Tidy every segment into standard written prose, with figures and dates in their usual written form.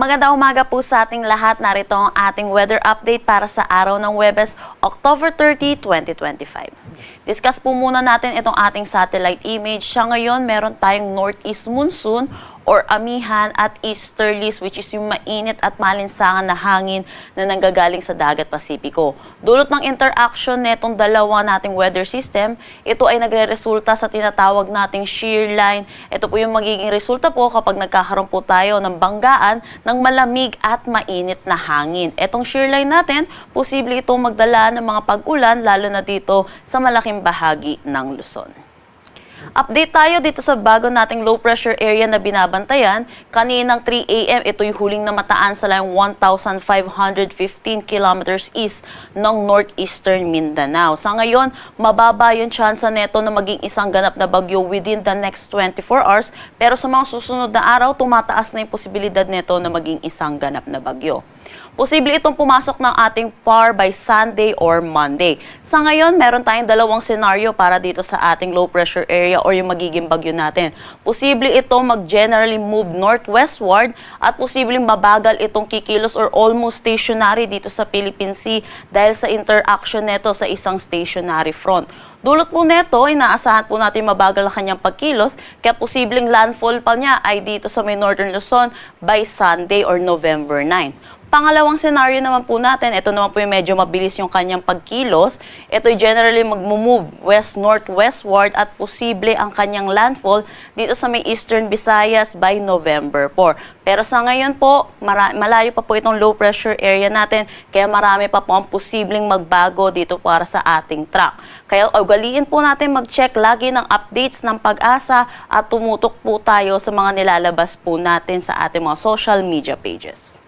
Magandang umaga po sa ating lahat. Narito ang ating weather update para sa araw ng Huwebes, October 30, 2025. Discuss po muna natin itong ating satellite image. Sa ngayon, meron tayong northeast monsoon or amihan at easterlies, which is yung mainit at malinsangan na hangin na nanggagaling sa dagat Pasipiko. Dulot ng interaction netong dalawa nating weather system, ito ay nagre-resulta sa tinatawag nating shear line. Ito po yung magiging resulta po kapag nagkakaroon po tayo ng banggaan ng malamig at mainit na hangin. Itong shear line natin, posible itong magdala ng mga pag-ulan, lalo na dito sa malaking bahagi ng Luzon. Update tayo dito sa bago nating low pressure area na binabantayan. Kaninang 3 AM, ito yung huling namataan sa layong 1,515 kilometers east ng northeastern Mindanao. Sa ngayon, mababa yung tsansa neto na maging isang ganap na bagyo within the next 24 hours. Pero sa mga susunod na araw, tumataas na yung posibilidad neto na maging isang ganap na bagyo. Posible itong pumasok ng ating PAR by Sunday or Monday. Sa ngayon, meron tayong dalawang senaryo para dito sa ating low pressure area or yung magiging bagyo natin. Posible itong mag-generally move northwestward at posibleng mabagal itong kikilos or almost stationary dito sa Philippine Sea dahil sa interaction neto sa isang stationary front. Dulot po neto, inaasahan po natin mabagal ang kanyang pagkilos, kaya posibleng landfall pa niya ay dito sa may Northern Luzon by Sunday or November 9. Pangalawang senaryo naman po natin, ito naman po yung medyo mabilis yung kanyang pagkilos. Ito ay generally mag-move west-northwestward at posible ang kanyang landfall dito sa may Eastern Visayas by November 4. Pero sa ngayon po, malayo pa po itong low pressure area natin, kaya marami pa po ang posibleng magbago dito para sa ating track. Kaya ugaliin po natin mag-check lagi ng updates ng Pag-asa at tumutok po tayo sa mga nilalabas po natin sa ating mga social media pages.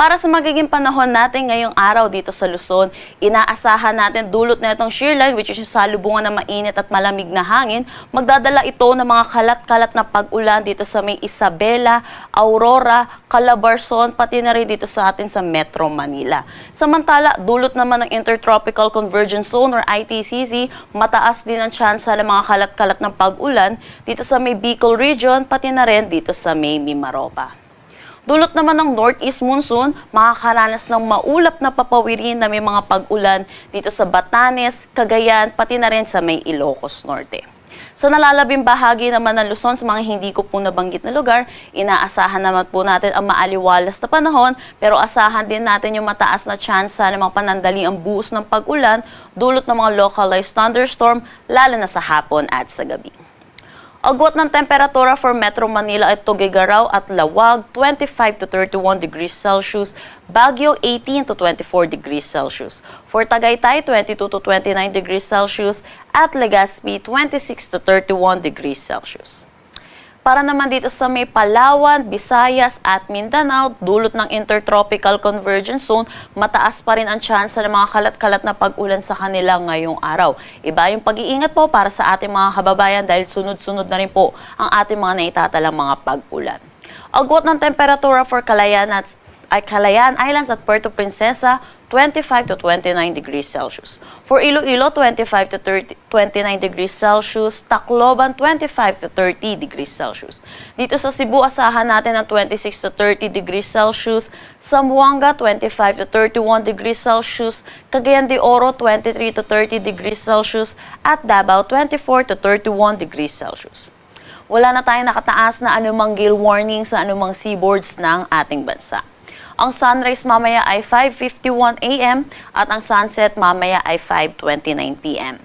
Para sa magiging panahon natin ngayong araw dito sa Luzon, inaasahan natin dulot na itong shear line, which is yung salubungan na mainit at malamig na hangin. Magdadala ito ng mga kalat-kalat na pag-ulan dito sa may Isabela, Aurora, Calabarzon, pati na rin dito sa atin sa Metro Manila. Samantala, dulot naman ng Intertropical Convergence Zone or ITCZ, mataas din ang tsansa ng mga kalat-kalat ng pag-ulan dito sa may Bicol Region, pati na rin dito sa may Mimaropa. Dulot naman ng northeast monsoon, makakaranas ng maulap na papawirin na may mga pag-ulan dito sa Batanes, Cagayan, pati na rin sa may Ilocos Norte. Sa nalalabing bahagi naman ng Luzon, sa mga hindi ko po nabanggit na lugar, inaasahan naman po natin ang maaliwalas na panahon, pero asahan din natin yung mataas na tsansa ng mga panandaliang buhos ng pag-ulan, dulot ng mga localized thunderstorm, lalo na sa hapon at sa gabi. Agwat ng temperatura for Metro Manila at Tuguegarao at Lawag, 25 to 31 degrees Celsius, Baguio, 18 to 24 degrees Celsius. For Tagaytay, 22 to 29 degrees Celsius, at Legazpi, 26 to 31 degrees Celsius. Para naman dito sa may Palawan, Visayas at Mindanao, dulot ng Intertropical Convergence Zone, mataas pa rin ang tsansa ng mga kalat-kalat na pag-ulan sa kanila ngayong araw. Iba yung pag-iingat po para sa ating mga kababayan dahil sunod-sunod na rin po ang ating mga naitatalang mga pag-ulan. Agwat ng temperatura for Calayan Islands at Puerto Princesa, 25 to 29 degrees Celsius. For Iloilo, 25 to 29 degrees Celsius. Tacloban, 25 to 30 degrees Celsius. Dito sa Cebu, asahan natin ng 26 to 30 degrees Celsius. Zamboanga, 25 to 31 degrees Celsius. Cagayan de Oro, 23 to 30 degrees Celsius. At Davao, 24 to 31 degrees Celsius. Wala na tayong nakataas na anumang gale warning sa anumang seaboards ng ating bansa. Ang sunrise mamaya ay 5:51 AM at ang sunset mamaya ay 5:29 PM.